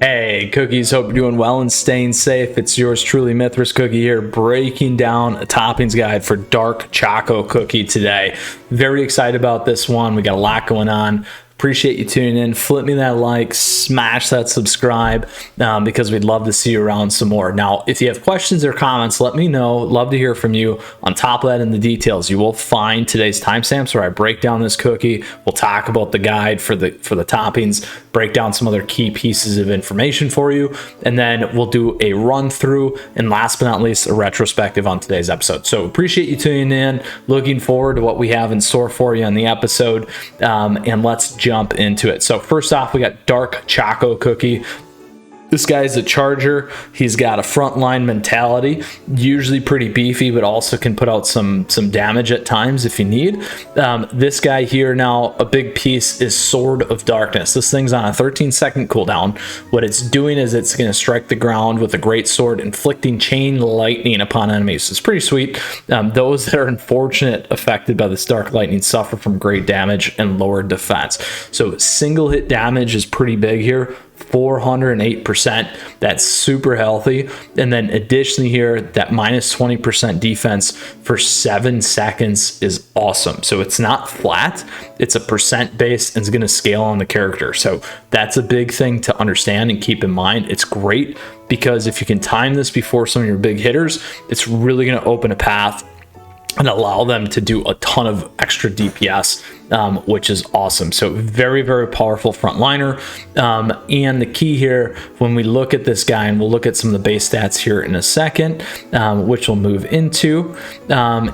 Hey cookies, hope you're doing well and staying safe. It's yours truly, Mythras Cookie here, breaking down a toppings guide for Dark Choco Cookie today. Very excited about this one. We got a lot going on. Appreciate you tuning in. Flip me that like, smash that subscribe, because we'd love to see you around some more. Now, if you have questions or comments, let me know. Love to hear from you. On top of that, in the details, you will find today's timestamps where I break down this cookie. We'll talk about the guide for the toppings, break down some other key pieces of information for you, and then we'll do a run through, and last but not least, a retrospective on today's episode. So appreciate you tuning in. Looking forward to what we have in store for you on the episode, and let's jump into it. So first off, we got Dark Choco Cookie. This guy's a charger. He's got a frontline mentality, usually pretty beefy, but also can put out some damage at times if you need. This guy here now, a big piece is Sword of Darkness. This thing's on a 13-second cooldown. What it's doing is it's going to strike the ground with a great sword, inflicting chain lightning upon enemies. It's pretty sweet. Those that are unfortunate affected by this dark lightning suffer from great damage and lower defense. So single hit damage is pretty big here. 408%. That's super healthy. And then additionally here, that minus 20% defense for 7 seconds is awesome. So it's not flat, it's a percent based and it's going to scale on the character. So that's a big thing to understand and keep in mind. It's great because if you can time this before some of your big hitters, it's really going to open a path and allow them to do a ton of extra DPS, which is awesome. So very, very powerful frontliner. And the key here, when we look at this guy, and we'll look at some of the base stats here in a second, which we'll move into,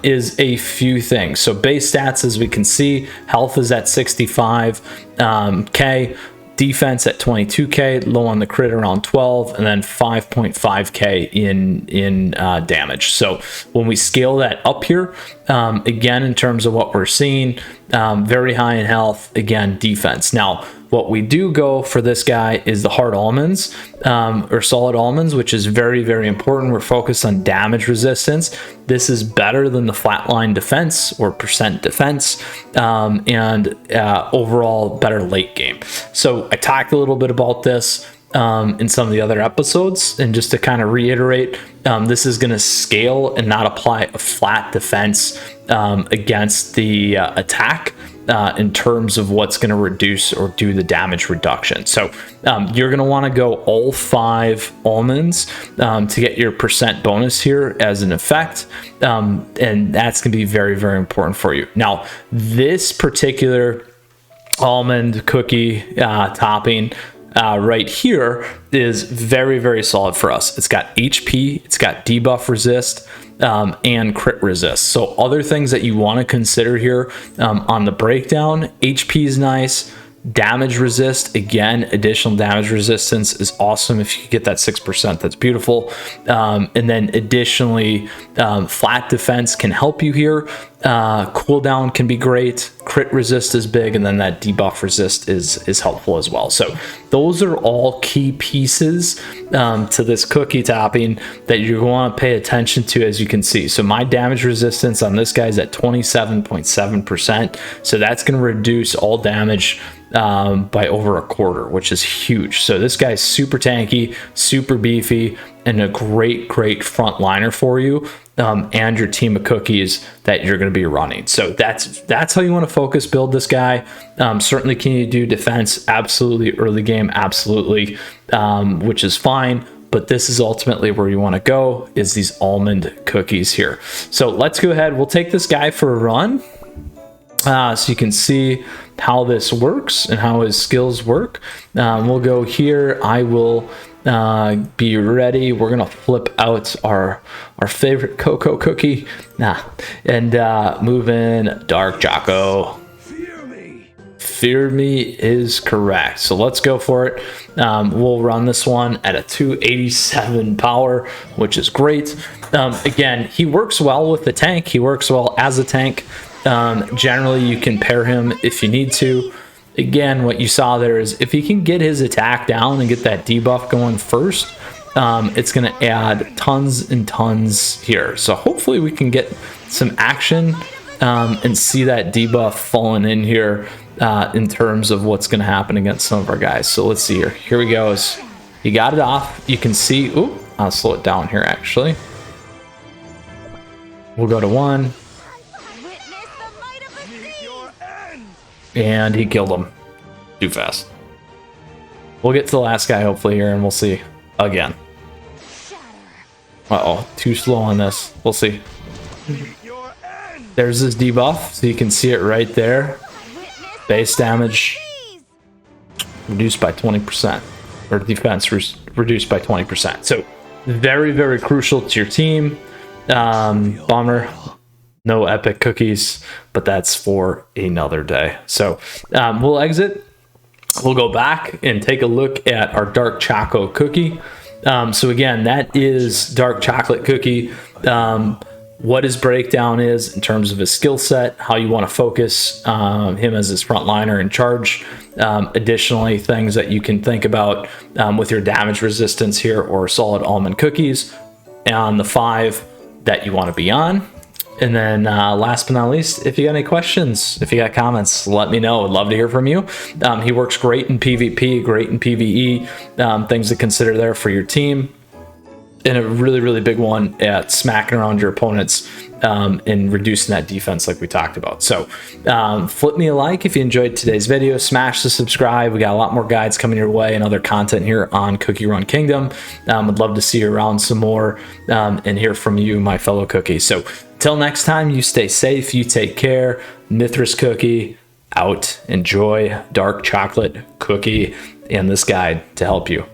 is a few things. So base stats, as we can see, health is at 65K. Defense at 22K, low on the crit around 12, and then 5.5K in damage. So when we scale that up here, again, in terms of what we're seeing, very high in health, again, defense. Now, what we do go for this guy is the hard almonds, or solid almonds, which is very, very important. We're focused on damage resistance. This is better than the flatline defense or percent defense, and overall better late game. So I talked a little bit about this in some of the other episodes, and just to kind of reiterate, this is going to scale and not apply a flat defense against the attack. In terms of what's going to reduce or do the damage reduction. So you're going to want to go all 5 almonds to get your percent bonus here as an effect. And that's going to be very, very important for you. Now, this particular almond cookie topping right here is very, very solid for us. It's got HP, it's got debuff resist, and crit resist. So other things that you want to consider here on the breakdown: HP is nice, damage resist, again, additional damage resistance is awesome. If you get that 6%, that's beautiful. And then additionally, flat defense can help you here. Cooldown can be great, crit resist is big, and then that debuff resist is helpful as well. So those are all key pieces to this cookie topping that you want to pay attention to, as you can see. So my damage resistance on this guy is at 27.7%. So that's going to reduce all damage by over a quarter, which is huge. So this guy's super tanky, super beefy, and a great front liner for you, and your team of cookies that you're going to be running. So that's how you want to focus build this guy. Certainly, can you do defense? Absolutely. Early game, absolutely, which is fine. But this is ultimately where you want to go, is these almond cookies here. So let's go ahead. We'll take this guy for a run, so you can see how this works and how his skills work. We'll go here. I will be ready. We're gonna flip out our favorite cocoa cookie, and move in Dark Choco. Fear me is correct. So let's go for it. We'll run this one at a 287 power, which is great. Again, he works well with the tank. He works well as a tank. Generally, you can pair him if you need to. Again, what you saw there is if he can get his attack down and get that debuff going first, it's going to add tons and tons here. So hopefully we can get some action and see that debuff falling in here in terms of what's going to happen against some of our guys. So let's see here. Here we go. he got it off. You can see, ooh, I'll slow it down here actually. We'll go to 1. And he killed him too fast. We'll get to the last guy hopefully here, and we'll see again. Uh-oh, too slow on this. We'll see. There's this debuff, so you can see it right there. Base damage reduced by 20%, or defense reduced by 20%. So very, very crucial to your team. Bummer, no epic cookies, but that's for another day. So we'll exit. We'll go back and take a look at our Dark Choco Cookie. So again, that is Dark Chocolate Cookie. What his breakdown is in terms of his skill set, how you want to focus him as his frontliner in charge. Additionally, things that you can think about with your damage resistance here, or solid almond cookies, and the 5 that you want to be on. And then last but not least, if you got any questions, if you got comments, let me know. I'd love to hear from you. He works great in PvP, great in PvE, things to consider there for your team. And a really, really big one at smacking around your opponents and reducing that defense like we talked about. So flip me a like if you enjoyed today's video. Smash the subscribe. We got a lot more guides coming your way and other content here on CookieRun Kingdom. I'd love to see you around some more and hear from you, my fellow cookies. So till next time, you stay safe, you take care. Mythras Cookie out. Enjoy Dark Chocolate Cookie and this guide to help you.